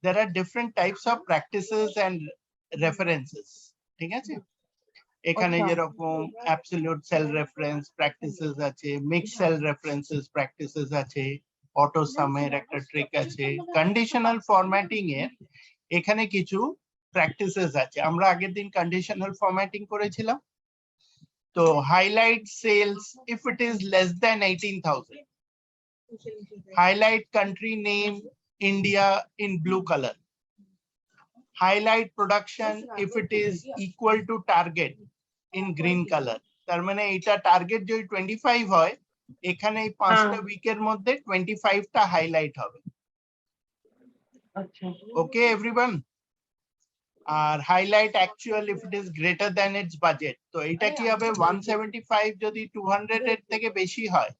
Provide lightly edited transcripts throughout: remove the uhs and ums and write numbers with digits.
there are different types of practices and references. ঠিক আছে? এখানে যেরকম absolute cell reference practices আছে, mixed cell references practices আছে, auto sum এর একটা ট্রিক আছে, conditional formatting এর এখানে কিছু practices আছে। আমরা আগের দিন conditional formatting করেছিলাম। তো highlight sales if it is less than 18,000. Highlight country name India in blue color. Highlight production if it is equal to target in green color. তার মানে এটা টার্গেট যদি 25 হয়, এখানে এই 5টা উইকের মধ্যে 25টা হাইলাইট হবে। আচ্ছা, ওকে এভরিওয়ান। আর highlight actual if it is greater than its budget, তো এটা কি হবে 175 যদি 200 এর থেকে বেশি হয়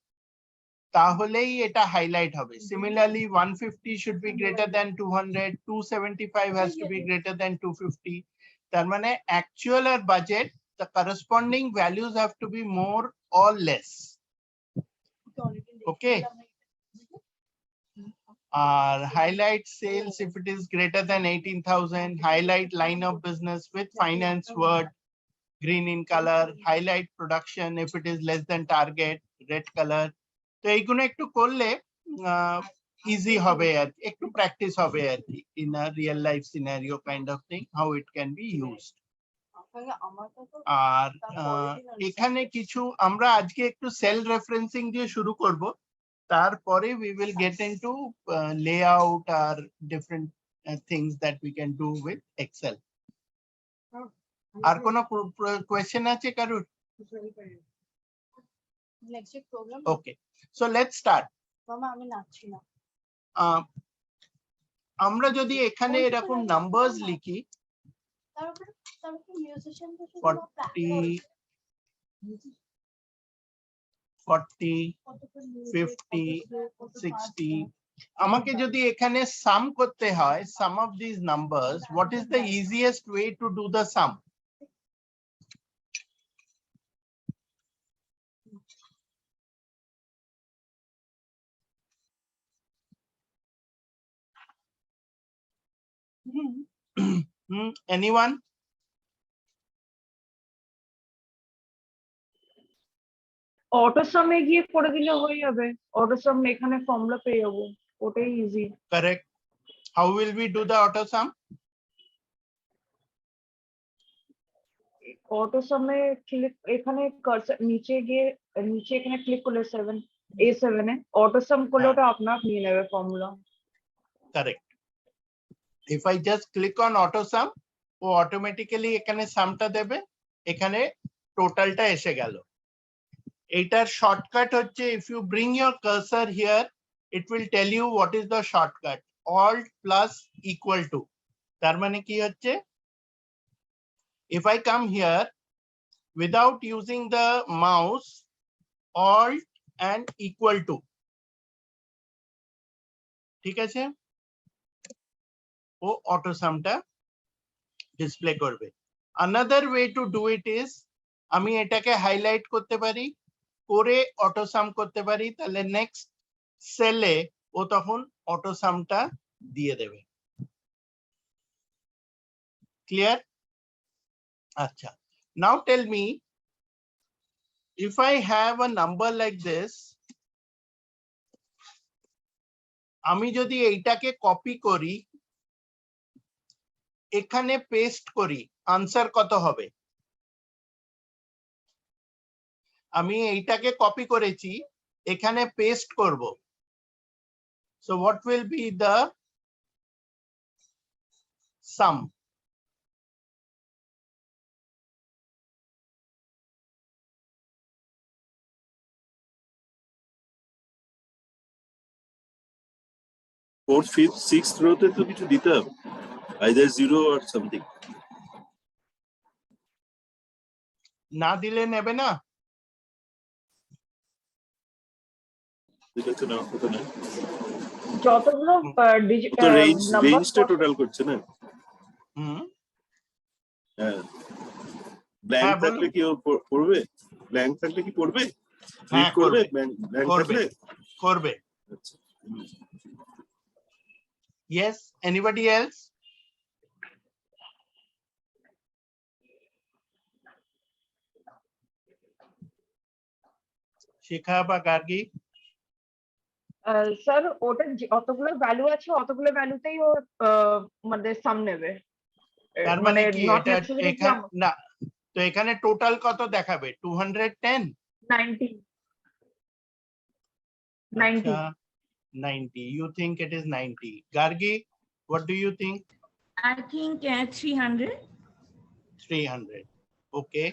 তাহলেই এটা হাইলাইট হবে। Similarly 150 should be greater than 200, 275 has to be greater than 250. তার মানে actual R budget, the corresponding values have to be more or less. Okay. Highlight sales if it is greater than 18,000, highlight line of business with finance word green in color, highlight production if it is less than target red color. তো এইগুলো একটু করলে easy হবে আর একটু practice হবে আর কি in a real life scenario kind of thing how it can be used. আর এখানে কিছু আমরা আজকে একটু সেল রেফারেন্সিং দিয়ে শুরু করব, তারপরে we will get into layout or different things that we can do with Excel. আর কোনো কোয়েশ্চেন আছে কারুর? Next week program. Okay, so let's start. মামা আমি নাচছি না। আমরা যদি এখানে এরকম নাম্বারস লিখি, তারপরে মিউজিশিয়ান তো 40 40 50 60, আমাকে যদি এখানে সাম করতে হয় sum of this numbers, what is the easiest way to do the sum? Anyone? Auto সামে গিয়ে করে দিলে হয়ে যাবে। অটো সাম এখানে ফর্মুলা পেয়ে যাবো, ওটাই easy. Correct. How will we do the auto sum? Auto same click, এখানে কার্সর নিচে গিয়ে নিচে এখানে ক্লিক করলে 7 A7 এ অটো সাম করলে ওটা আপনার নিয়ে নেবে formula. Correct. If I just click on auto sum, ও অটোমেটিক্যালি এখানে সামটা দেবে, এখানে টোটালটা এসে গেল। এটার শর্টকাট হচ্ছে if you bring your cursor here, it will tell you what is the shortcut. Alt plus equal to. তার মানে কি হচ্ছে, if I come here without using the mouse, alt and equal to, ঠিক আছে, ও auto সামটা display করবে। Another way to do it is আমি এটাকে highlight করতে পারি, করে অটো সাম করতে পারি, তাহলে নেক্সট সেলে ও তখন অটো সামটা দিয়ে দেবে। ক্লিয়ার? আচ্ছা, now tell me, if I have a number like this, আমি যদি এইটাকে কপি করি এখানে পেস্ট করি, আনসার কত হবে? আমি এইটাকে কপি করেছি, এখানে পেস্ট করব, so what will be the sum? Fourth, fifth, sixth row তে তো কিছু দিতে হবে, either 0 or something. না দিলে নেবে না? এটা তো না, ওটা না, যতগুলো তো রেঞ্জটা টোটাল করছে না। হ্যাঁ, ব্ল্যাঙ্ক থাকলে কি পড়বে? ব্ল্যাঙ্ক থাকলে কি পড়বে? হ্যাঁ করবে, করবে, ব্ল্যাঙ্ক থাকলে করবে। আচ্ছা, Yes, anybody else? শিখা বা গার্গী? স্যার ওটা অতগুলো ভ্যালু আছে অতগুলো ভ্যালুতেই ও মানে সাম নেবে তার মানে মানে কি নট এটা নেসেসারি এখানে না, তো এখানে টোটাল কত দেখাবে? 210? 90 90 আচ্ছা, 90. You think it is 90? Gargi, what do you think? I think 300. 300. Okay,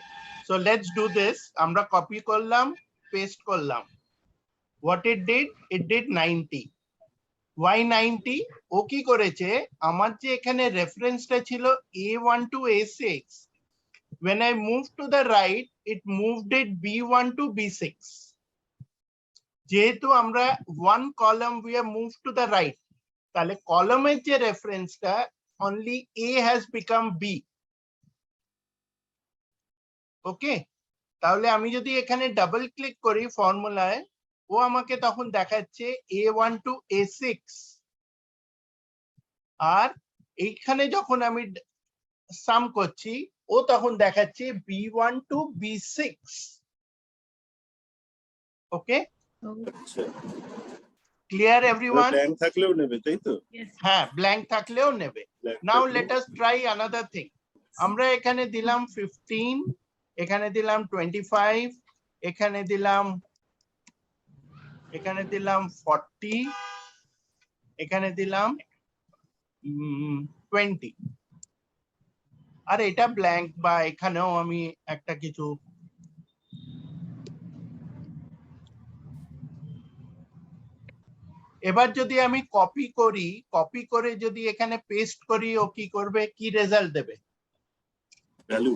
so let's do this. আমরা কপি করলাম, পেস্ট করলাম. What it did 90. Why 90? ও কি করেছে, আমার যে এখানে রেফারেন্সটা ছিল A1 to A6, when I moved to the right, it moved it B1 to B6. যেহেতু আমরা one column we have moved to the right, তাহলে কলামের যে রেফারেন্সটা only A has become B. ওকে, তাহলে আমি যদি এখানে ডাবল ক্লিক করি ফর্মুলায়, ও আমাকে তখন দেখাচ্ছে A1 to A6, আর এইখানে যখন আমি সাম করছি ও তখন দেখাচ্ছে B1 to B6. ওকে, আচ্ছা, ক্লিয়ার এভরিওয়ান? ব্ল্যাঙ্ক থাকলেও নেবে তাই তো? Yes. হ্যাঁ, ব্ল্যাঙ্ক থাকলেও নেবে। Blank নাও থাকলেও- let us try another thing. আমরা এখানে দিলাম 15, এখানে দিলাম 25, এখানে দিলাম 40, এখানে দিলাম 20, আর এটা ব্ল্যাঙ্ক, বা এখানেও আমি একটা কিছু এবার যদি আমি কপি করি, কপি করে যদি এখানে পেস্ট করি, ও কি করবে, কি রেজাল্ট দেবে? Value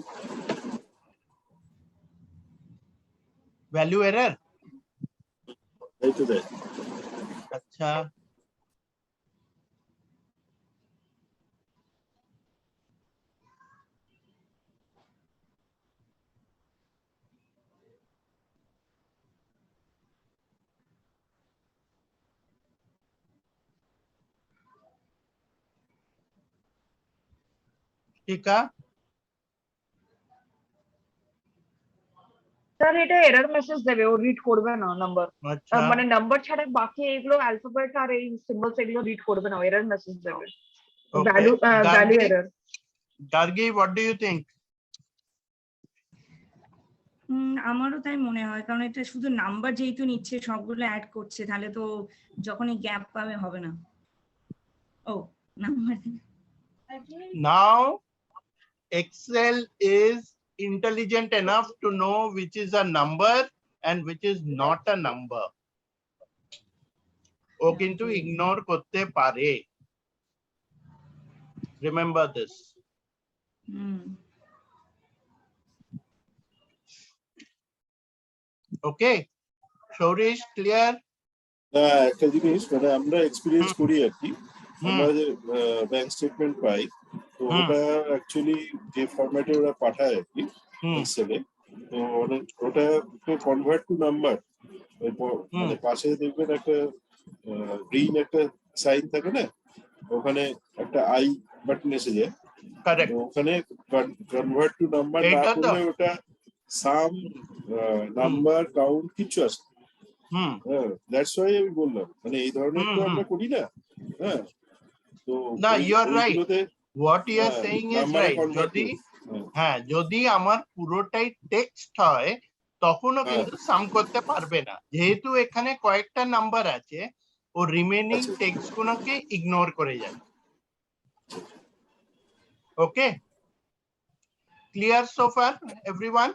value error? তাই তো দেয়। আচ্ছা, ঠিক আছে। স্যার এটা এরর মেসেজ দেবে ও রিড করবে না নাম্বার আচ্ছা, মানে নাম্বার ছাড়া বাকি এগুলো অ্যালফাবেট আর এই সিম্বলস এগুলো রিড করবে না এরর মেসেজ দেবে value value error Gargi, what do you think? আমারও তাই মনে হয়, কারণ এটা শুধু নাম্বার যেহেতু নিচ্ছে সবগুলো অ্যাড করছে, তাহলে তো যখনই গ্যাপ পাবে হবে না। ও number Actually, Now Excel is intelligent enough to know which is a number and which is not a number. ও কিন্তু ইগনোর করতে পারে। Remember this. Okay, Shorish, clear? একটা জিনিস মানে আমরা এক্সপিরিয়েন্স করি আর কি, আমরা যে ব্যাংক স্টেটমেন্ট পাই, তো ওটা অ্যাকচুয়ালি যে ফরম্যাটে ওরা পাঠায় আর কি এক্সেলে, তো ওটা কনভার্ট টু নাম্বার, মানে পাশে দেখবেন একটা গ্রিন একটা সাইন থাকে না, ওখানে একটা আই বাটন এসে যায়, Correct. তো ওখানে কনভার্ট টু নাম্বার না এটা তো করলে ওটা সাম নাম্বার কাউন্ট কিছু আসে। দ্যাটস ওয়াই আমি বললাম, মানে এই ধরনের তো আমরা করি না। হ্যাঁ, তো না, you are right. ওইগুলোতে What you are saying is নাম্বারে right. কনভার্ট যদি যদি আমার পুরোটাই টেক্সট হয় তখনও কিন্তু সাম করতে পারবে না, যেহেতু এখানে কয়েকটা নাম্বার আছে, ও রিমেনিং আচ্ছা। টেক্সট গুলোকে ইগনোর করে যাবে। Okay, clear so far everyone?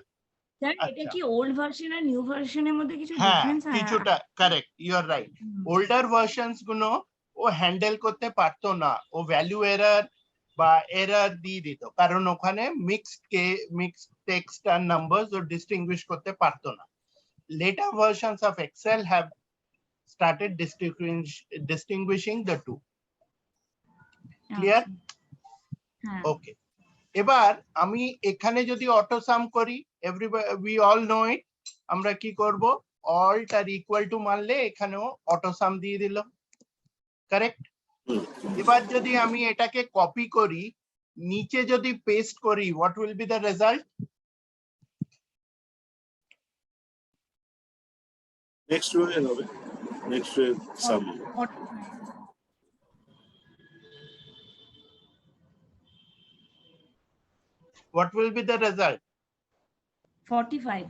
Sir এটা কি ওল্ড ভার্সন আর নিউ ভার্সনের মধ্যে কিছু হ্যাঁ, ডিফারেন্স আছে? কিছুটা correct, you are right. Older versions গুলো ও হ্যান্ডেল করতে পারতো না, ও ভ্যালু এরর বা এরর দিয়ে দিত, কারণ ওখানে মিক্সড টেক্সট আর নাম্বারস ও ডিস্টিংগুইশ করতে পারতো না। Later versions of Excel have started distinguishing the two. Clear? ওকে, এবার আমি এখানে যদি অটো সাম করি, we all know it, আমরা কি করব, alt আর ইকুয়াল টু মারলে এখানেও অটো সাম দিয়ে দিল, কারেক্ট? এবার যদি আমি এটাকে কপি করি, নিচে যদি পেস্ট করি, what will be the result? Next row এর হবে, next row sum. What will be the result? 45.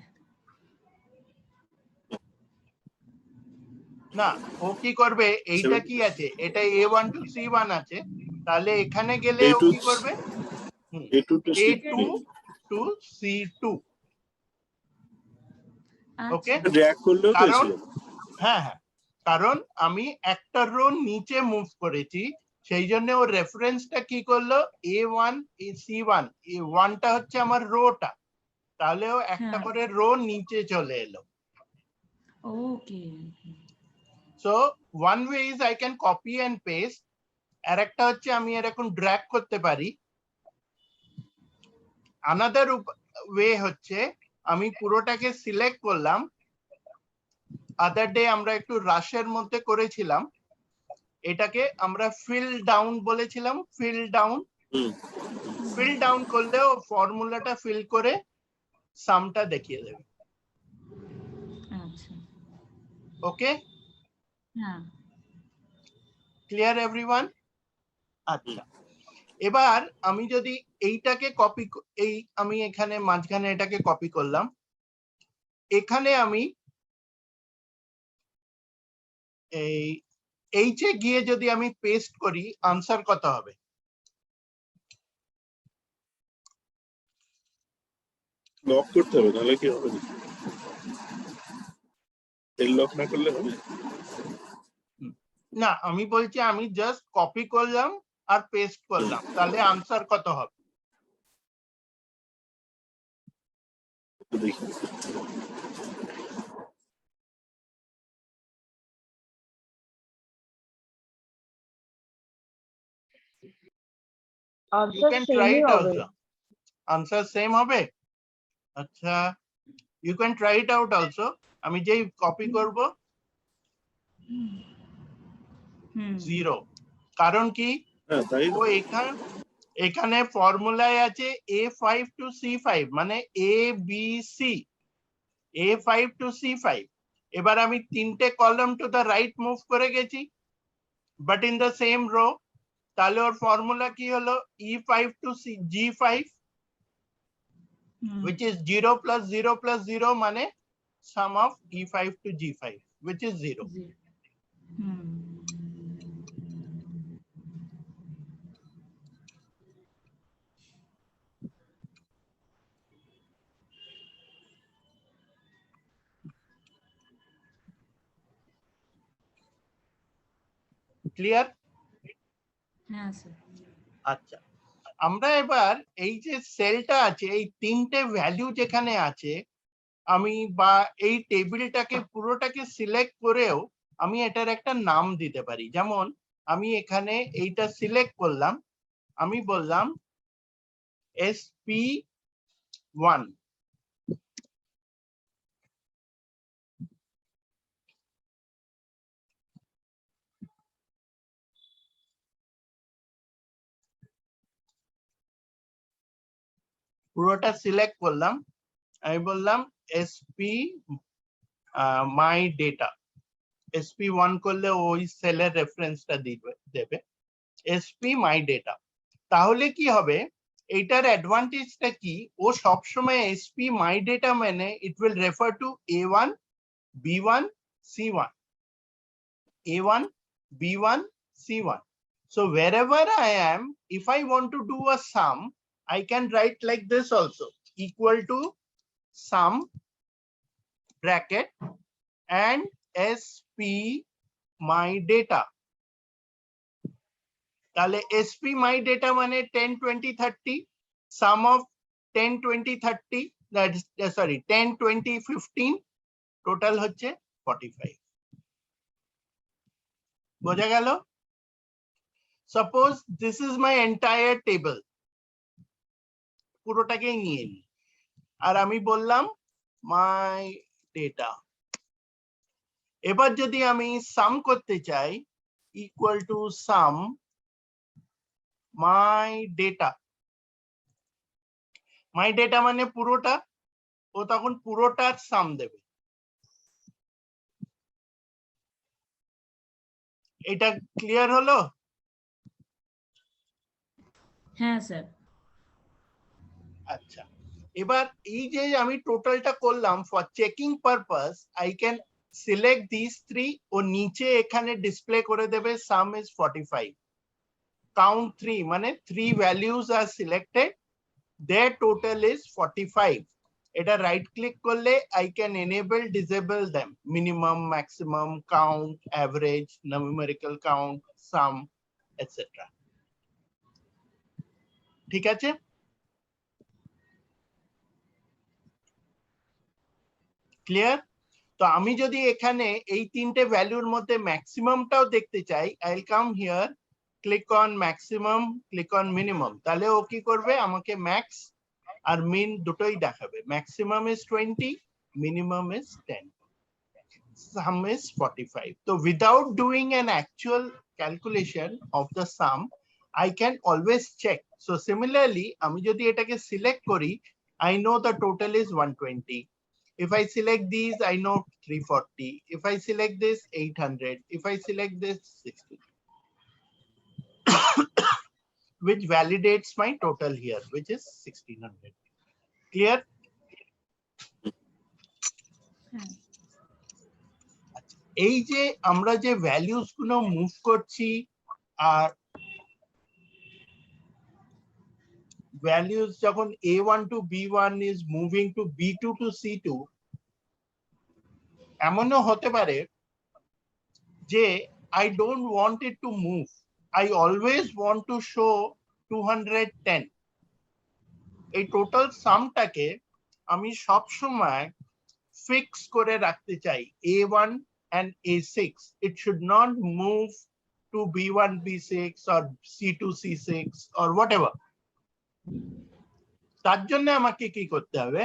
না, ও কি করবে, এইটা কি আছে, এটা A1 to C1 আছে, তাহলে এখানে গেলে ও কি করবে, A2 to A2 C3 to C2। ওকে, আচ্ছা ড্র্যাগ করলেও তো কারণ ছিল। হ্যাঁ হ্যাঁ, কারণ আমি একটা রো নিচে মুভ করেছি, সেই জন্য ওর রেফারেন্সটা কি করলো, A1 C1, A1টা হচ্ছে আমার রোটা, তাহলে ও একটা হ্যাঁ। করে রো নিচে চলে এলো। Okay so one way is I can copy and paste, আর একটা হচ্ছে আমি এরকম ড্র্যাগ করতে পারি। আনাদার ওয়ে হচ্ছে আমি পুরোটাকে সিলেক্ট করলাম, আদার ডে আমরা একটু রাশের মধ্যে করেছিলাম, এটাকে আমরা ফিল ডাউন বলেছিলাম, ফিল ডাউন। ফিল ডাউন করলেও ফর্মুলাটা ফিল করে সামটা দেখিয়ে দেবে। আচ্ছা ওকে, হ্যাঁ ক্লিয়ার এভরিওয়ান? আচ্ছা, এবার আমি যদি এইটাকে কপি, এই আমি এখানে মাঝখানে এটাকে কপি করলাম, এখানে আমি এই এইচে গিয়ে যদি আমি পেস্ট করি, আনসার কত হবে? লক করতে হবে, নাহলে কি হবে না? এর লক না করলে হবে? না, আমি বলছি আমি জাস্ট কপি করলাম আর পেস্ট করলাম, তাহলে আনসার কত হবে? দেখি You আনসার can try সেমই it হবে। also. Answer same হবে? আচ্ছা, you can try it out also. আমি যেই কপি করব, হুম 0, কারণ কি, হ্যাঁ তাই ও এখানে ফর্মুলায় আছে A5 to C5, মানে ABC, A5 to C5। এবার আমি তিনটে column to the right move করে গেছি, but in the same row, তাহলে ওর ফর্মুলা কি হলো, E5 to G5, hmm which is 0 plus 0 plus 0, মানে sum of E5 to G5, which is 0। Hmm clear? হ্যাঁ স্যার আচ্ছা, আমরা এবার এই যে সেলটা আছে, এই তিনটে ভ্যালু যেখানে আছে, আমি বা এই টেবিলটাকে পুরোটাকে সিলেক্ট করেও আমি এটার একটা নাম দিতে পারি। যেমন আমি এখানে এইটা সিলেক্ট করলাম, আমি বললাম SP1, পুরোটা সিলেক্ট করলাম, আমি বললাম SP মাই ডেটা, SP1 করলে ওই সেলের রেফারেন্সটা দেবে SP মাই ডেটা। তাহলে কি হবে, এইটার অ্যাডভান্টেজটা কি, ও সবসময় SP মাই ডেটা মানে it will refer to A1 B1 C1, A1 B1 C1। So wherever I am, if I want to do a sum, I can write like this also, equal to sum bracket and SP my data। তাহলে SP my data মানে 10 20 30, sum of 10 20 30, that is sorry 10 20 15, total হচ্ছে 45। বোঝা গেল? Suppose this is my entire table, পুরোটাকেই নিয়ে নি, আর আমি বললাম my data। এবার যদি আমি সাম করতে চাই, equal to sum my data মানে পুরোটা, ও তখন পুরোটার সাম দেবে। এটা ক্লিয়ার হলো? হ্যাঁ স্যার। আচ্ছা, এবার এই যে আমি টোটালটা করলাম, for checking purpose I can select this three, ও নিচে এখানে ডিসপ্লে করে দেবে সাম ইজ 45, কাউন্ট 3 মানে 3 values are selected, their total is 45. এটা রাইট ক্লিক করলে I can enable disable them, minimum, maximum, count, average, numerical count, sum, etc. ঠিক আছে? ক্লিয়ার? তো আমি যদি এখানে এই তিনটে ভ্যালুর মধ্যে ম্যাক্সিমামটাও দেখতে চাই, I'll come here, click on maximum, click on minimum, তাহলে ও কি করবে, আমাকে ম্যাক্স আর মিন দুটোই দেখাবে। Maximum is 20, minimum is 10, sum is 45. So without doing an actual calculation of the sum, I can always check. So similarly, আমি যদি এটাকে select করি, I know the total is 120. If I select these, I know 340. If I select this, 800. If I select this, 60. Which validates my total here, which is 1600. Clear? এই যে আমরা যে values গুলো move করছি, আর ভ্যালুস যখন A1 to B1 is moving to B2 to C2, এমনও হতে পারে যে I don't want it to move. I always want to show 210. এই টোটাল সামটাকে আমি সব সময় ফিক্স করে রাখতে চাই, A1 and A6. It should not move to B1 B6 or C2 C6 or whatever. তার জন্য আমাকে কি করতে হবে,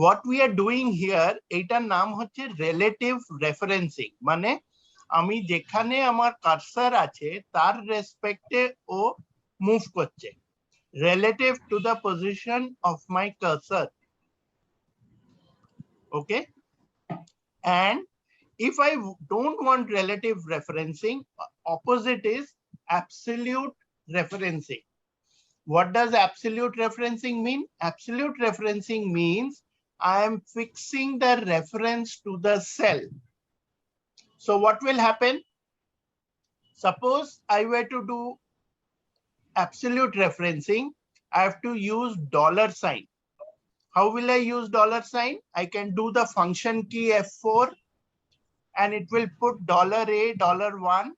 what we are doing here, এটার নাম হচ্ছে রিলেটিভ রেফারেন্সিং। মানে আমি যেখানে আমার কার্সার আছে তার রেসপেক্টে ও মুভ করছে, relative to the position of my cursor. Okay, and if I don't want relative referencing, opposite is absolute referencing. What does absolute referencing mean? Absolute referencing means I am fixing the reference to the cell. So what will happen? Suppose I were to do absolute referencing, I have to use dollar sign. How will I use dollar sign? I can do the function key F4 and it will put $A, $1.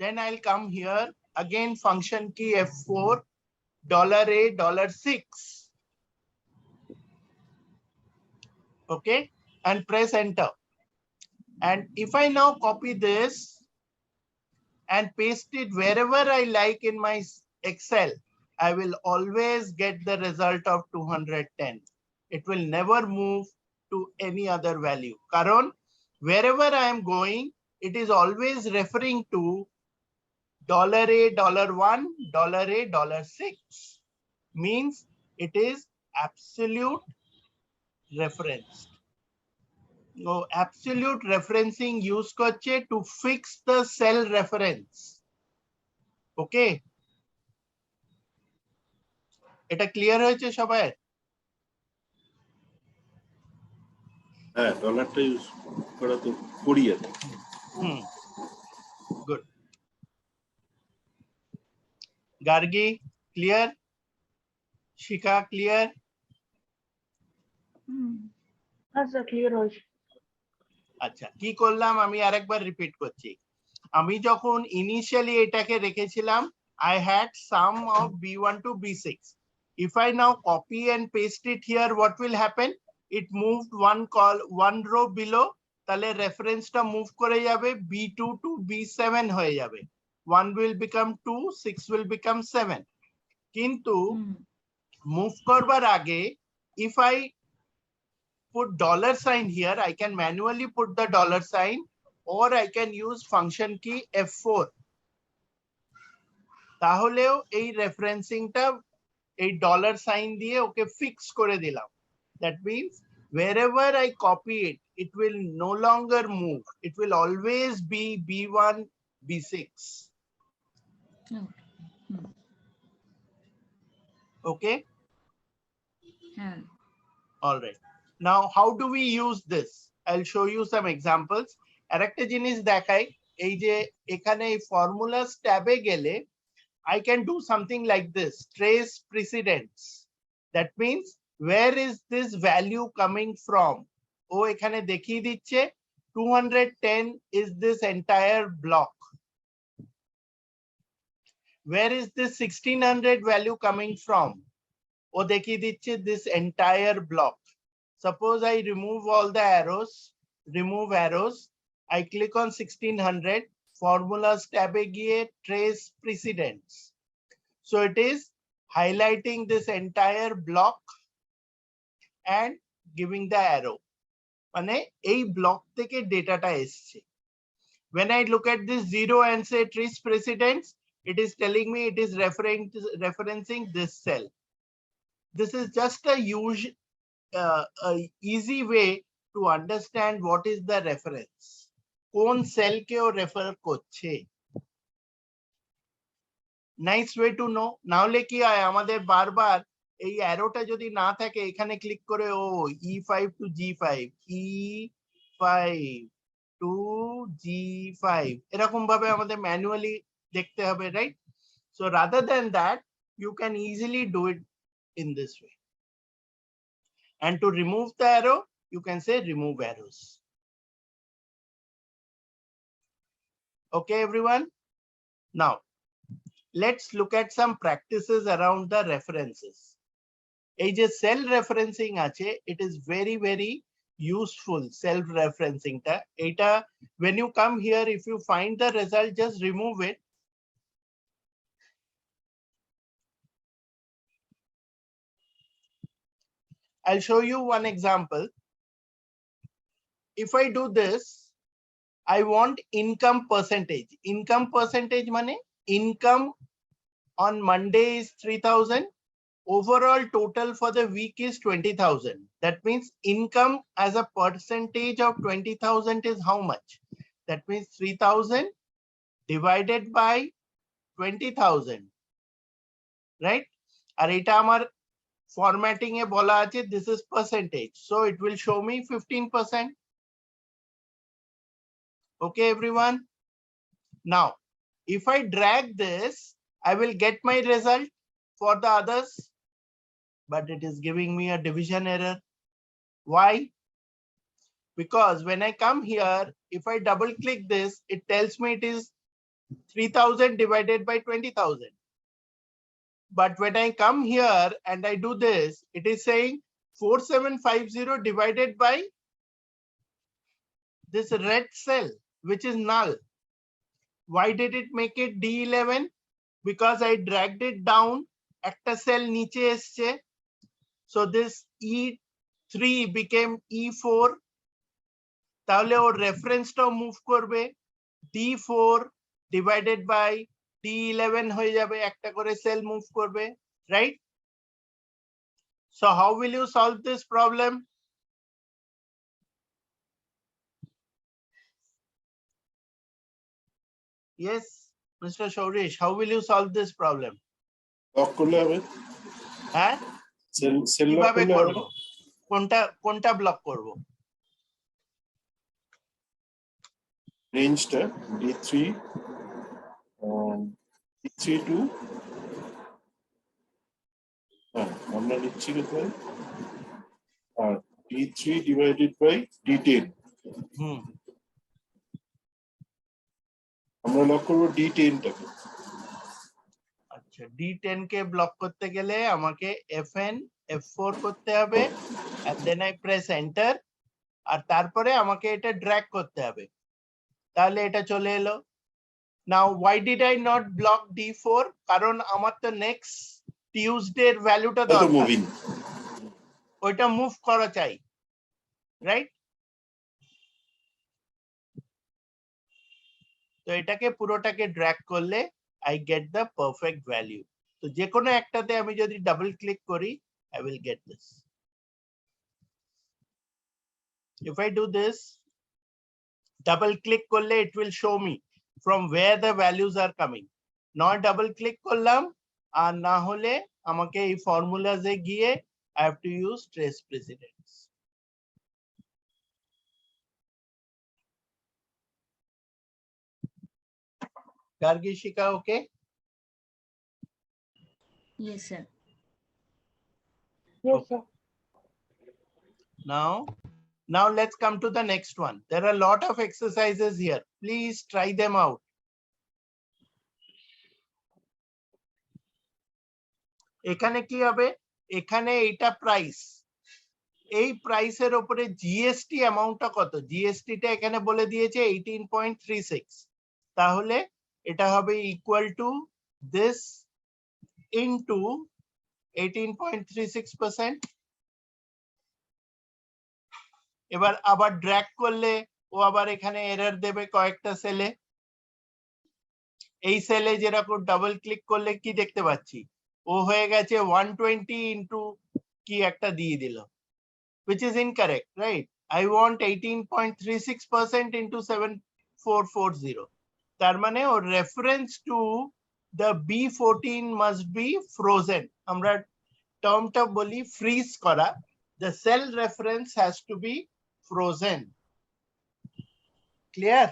Then I'll come here, again function key F4, $A, $6. Okay, and press enter. And if I now copy this and paste it wherever I like in my Excel, I will always get the result of 210. It will never move to any other value. Karon, wherever I am going, it is always referring to $A, $1, $A, $6. Means it is absolute reference. So absolute referencing use করছে to fix the cell reference. Okay, এটা clear হয়েছে সবাই? হ্যাঁ, ডলারটা use করা তো করি আর কি। Good. Gargi, clear? Shika, clear? আচ্ছা, ক্লিয়ার হয়েছে। আচ্ছা, কি করলাম আমি আরেকবার রিপিট করছি। আমি যখন ইনিশিয়ালি এটাকে রেখেছিলাম, I had sum of B1 to B6. If I now copy and paste it here, what will happen? It moved one row below, তাহলে রেফারেন্সটা মুভ করে যাবে B2 to B7 হয়ে যাবে। 1 will become 2, 6 will become 7. কিন্তু move করবার আগে if I put dollar sign here, I can manually put the dollar sign or I can use function key F4. তাহলেও এই রেফারেন্সিংটা এই ডলার সাইন দিয়ে ওকে ফিক্স করে দিলাম। That means wherever I copy it, it will no longer move. It will always be B1, B6. Okay. হ্যাঁ All right. Now, how do we use this? I'll show you some examples. আরেকটা জিনিস দেখাই, এই যে এখানে formulas ট্যাবে গেলে I can do something like this, trace precedence. That means where is this value coming from? ও এখানে দেখিয়ে দিচ্ছে 210 is this entire block. Where is this 1600 value coming from? ও দেখিয়ে দিচ্ছে this entire block. Suppose I remove all the arrows, remove arrows. I click on 1600, formulas tab e giye trace precedence. So it is highlighting this entire block and giving the arrow. মানে এই block থেকে dataটা এসছে. When I look at this 0 and say trace precedence, it is telling me it is referencing this cell. This is just a easy way to understand what is the reference. কোন cell কে ও refer করছে. Nice way to know. নাহলে কি হয় আমাদের বারবার এই অ্যারোটা যদি না থাকে এখানে ক্লিক করে ও E5 to G5, E5 to G5 এরকম ভাবে আমাদের ম্যানুয়ালি দেখতে হবে, right? So rather than that, you can easily do it in this way. And to remove the arrow, you can say remove arrows. Okay, everyone. Now, let's look at some practices around the references. এই যে cell referencing আছে, it is very, very useful, self referencing টা. এটা when you come here, if you find the result, just remove it. I'll show you one example. If I do this, I want income percentage. Income percentage money, income on Monday is 3000. Overall total for the week is 20,000. That means income as a percentage of 20,000 is how much? That means 3,000 divided by 20,000, right? আর এটা আমার formatting এ বলা আছে this is percentage, so it will show me 15%. Okay, everyone. Now, if I drag this, I will get my result for the others, but it is giving me a division error. Why? Because when I come here, if I double click this, it tells me it is 3,000 divided by 20,000. But when I come here and I do this, it is saying 4750 divided by this red cell, which is null. Why did it make it D11? Because I dragged it down, একটা cell নিচে এসছে. So this E3 became E4. তাহলে ওর রেফারেন্সটাও move করবে, D4 divided by D11 হয়ে যাবে, একটা করে sell move করবে, right? So how will you solve this problem? Yes, Mr. Shaurish, how will you solve this problem? Lock করলে হবে, হ্যাঁ, সেল লক কিভাবে করলে হবে। করব? কোনটা ব্লক করব? রেঞ্জটা D3 D3 টু আমরা নিচ্ছি কোথায়, আর D3 ডিভাইডেড বাই D10 আমরা লক করব D10 টাকে। আচ্ছা, D10 কে ব্লক করতে গেলে আমাকে FN F4 করতে হবে, and then I press enter, আর তারপরে আমাকে এটা ড্র্যাগ করতে হবে, তাহলে এটা চলে এলো। Now why did I not block D4? কারণ আমার তো নেক্সট টিউসডে এর ভ্যালুটা এটা তো দরকার, মুভিং, ওইটা মুভ করা চাই, রাইট? তো এটাকে পুরোটাকে ড্র্যাগ করলে I get the perfect value. তো যে কোনো একটাতে আমি যদি ডাবল ক্লিক করি I will get this. If I do this, double click করলে it will show me from where the values are coming. নয় ডাবল ক্লিক করলাম আর না হলে আমাকে এই ফর্মুলাসে গিয়ে I have to use trace precedence. Gargishika, okay? Yes, sir. Yes, sir. Now let's come to the next one. There are a lot of exercises here. Please try them out. এখানে কি হবে? এখানে এটা প্রাইস। এই প্রাইসের উপরে GST অ্যামাউন্টটা কত? জিএসটিটা এখানে বলে দিয়েছে 18.36। তাহলে এটা হবে ইকুয়াল টু দিস ইনটু 18.36%। এবার আবার ড্র্যাগ করলে ও আবার এখানে এরর দেবে কয়েকটা সেলে। এই সেলে যেরকম ডাবল ক্লিক করলে কি দেখতে পাচ্ছি? ও হয়ে গেছে 120 ইনটু কি একটা দিয়ে দিল, which is incorrect, right? I want 18.36% into 7440. তার মানে ওর reference to the B14 must be frozen. আমরা টার্মটা বলি ফ্রিজ করা। The cell reference has to be frozen. Clear?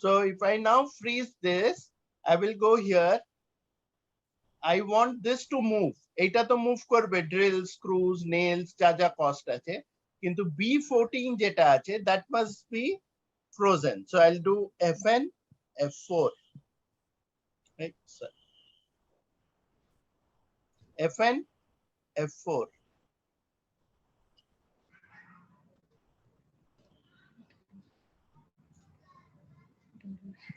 So if I now freeze this, I will go here. I want this to move. এটা তো move করবে, drill, স্ক্রুজ, nails, যা যা cost আছে। কিন্তু B14 যেটা আছে that must be frozen. So I'll do Fn F4. Right, sir. Fn F4.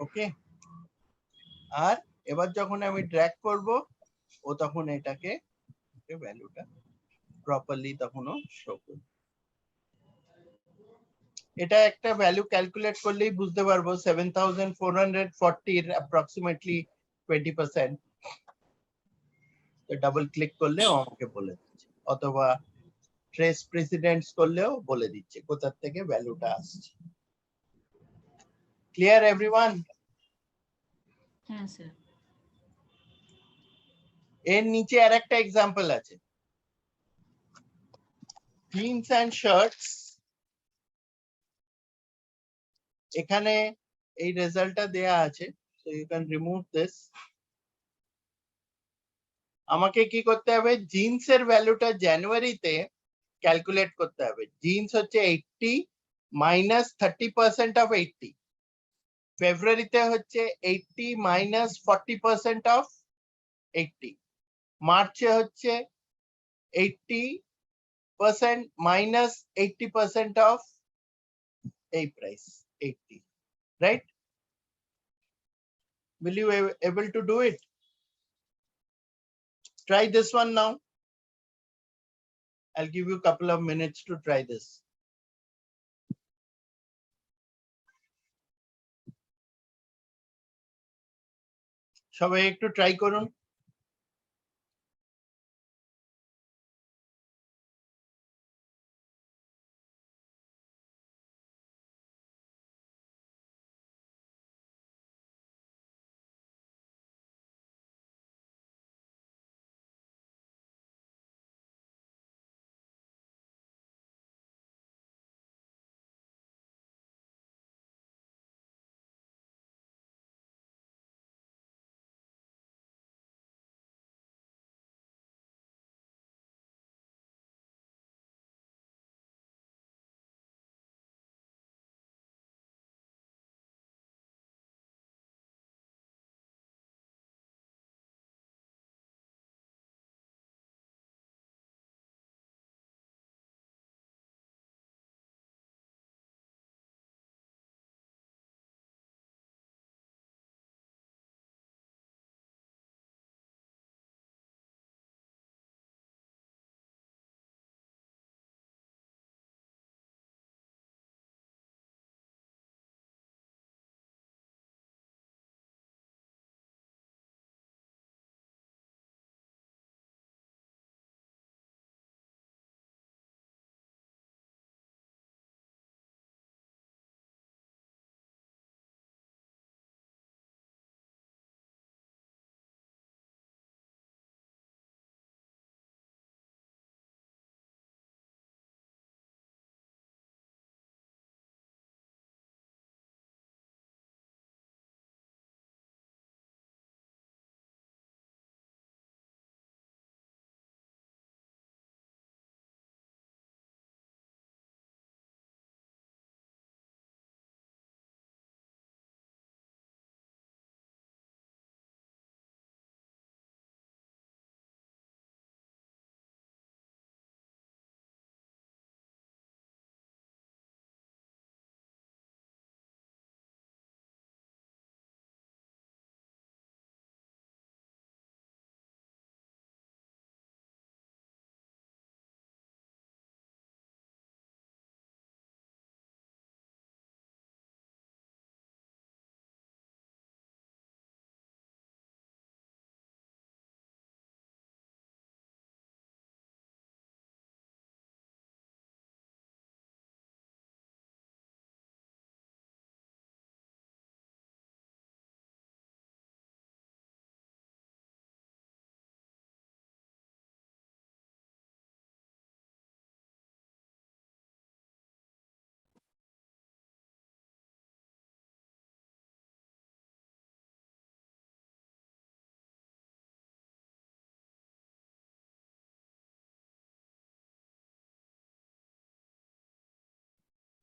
ওকে, আর এবার যখন আমি ড্র্যাগ করব ও তখন এটাকে ভ্যালুটা প্রপারলি তখনও শো করবে। এটা একটা ভ্যালু ক্যালকুলেট করলেই বুঝতে পারবো 7440 এর অ্যাপ্রক্সিমেটলি 20%। তো ডাবল ক্লিক করলেও আমাকে বলে দিচ্ছে, অথবা ট্রেস প্রেসিডেন্টস করলেও বলে দিচ্ছে কোথা থেকে ভ্যালুটা আসছে। Clear everyone? হ্যাঁ স্যার। এর নিচে আর একটা এক্সাম্পল আছে, জিন্স এন্ড শার্টস। এখানে এই রেজাল্টটা দেয়া আছে, so you can remove this. আমাকে কি করতে হবে? জিন্সের ভ্যালুটা জানুয়ারিতে ক্যালকুলেট করতে হবে। জিন্স হচ্ছে 80 মাইনাস 30% অফ 80। ফেব্রুয়ারিতে হচ্ছে 80 মাইনাস 40% অফ 80। মার্চে হচ্ছে 80% মাইনাস 80% অফ এই price 80, right? Will you able to do it? Try this one now. I'll give you a couple of minutes to try this. সবাই একটু ট্রাই করুন।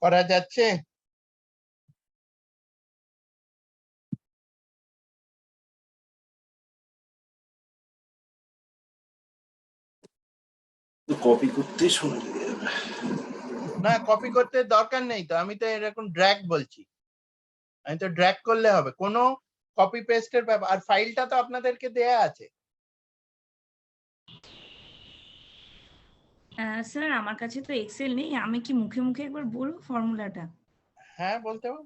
করা যাচ্ছে? কপি করতেই সময় লেগে যাবে। না, কপি করতে দরকার নেই তো, আমি তো এরকম ড্র্যাগ বলছি। আমি তো ড্র্যাগ করলে হবে, কোনো কপি পেস্টের ব্যাপার। আর ফাইলটা তো আপনাদেরকে দেয়া আছে। স্যার আমার কাছে তো এক্সেল নেই, আমি কি মুখে মুখে একবার বলবো ফর্মুলাটা? হ্যাঁ, বলতে হবে।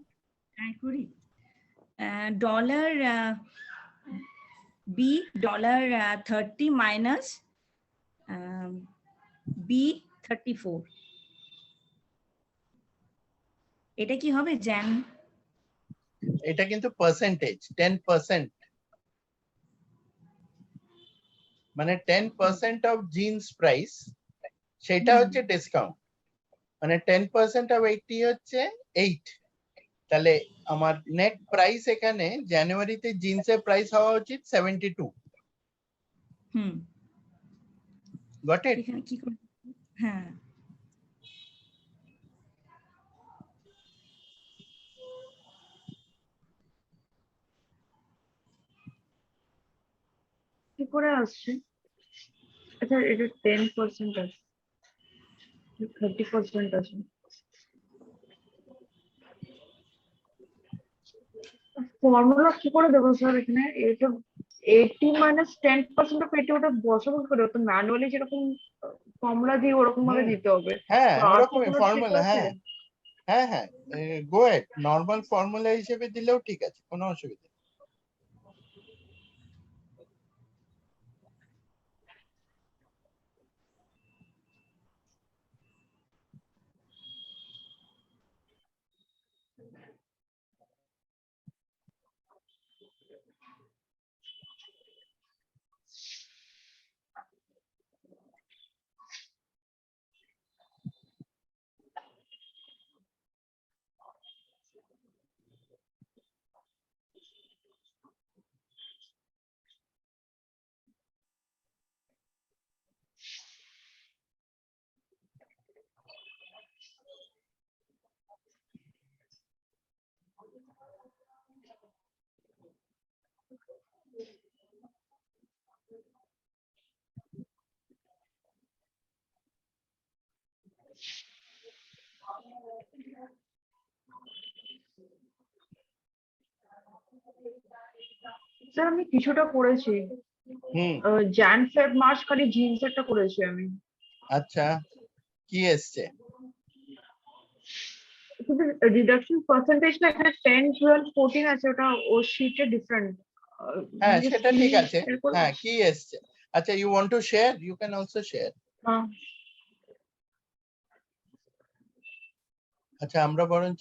ট্রাই করি। Dollar B dollar 30 minus B 34, এটা কি হবে জ্যান? এটা কিন্তু পার্সেন্টেজ, 10%, মানে 10% অফ জিন্স প্রাইস, সেটা হচ্ছে ডিসকাউন্ট। মানে 10% অফ 80 হচ্ছে 8। তাহলে আমার নেট প্রাইস এখানে জানুয়ারিতে জিন্সের প্রাইস হওয়া উচিত 72। হুম, গট ইট? এখানে কি করে? হ্যাঁ, কি করে আসছে? আচ্ছা, এটা 10% আছে, 30% আছে। ফর্মুলা কি করে দেবো স্যার এখানে? এটা 80 মাইনাস 10% অফ 80, ওটা বসাবো কি করে? তো ম্যানুয়ালি যেরকম ফর্মুলা দিয়ে ওরকম ভাবে দিতে হবে। হ্যাঁ, তো আর কি ওরকমই কোনো ট্রিক ফর্মুলা। আছে? হ্যাঁ, হ্যাঁ, গো এট, নর্মাল ফর্মুলা হিসেবে দিলেও ঠিক আছে, কোনো অসুবিধা নেই। স্যার আমি কিছুটা করেছি, jan feb মাস খালি জিন্সেরটা করেছি আমি। আচ্ছা, কি এসছে? কিন্তু রিডাকশন পার্সেন্টেজটা এখানে 10, 12, 14 আছে, ওটা ও শিটে ডিফারেন্ট। হ্যাঁ, সেটা ঠিক আছে। হ্যাঁ, কি এসছে? আচ্ছা, you want to share? You can also share. হ্যাঁ, আচ্ছা, আমরা বরঞ্চ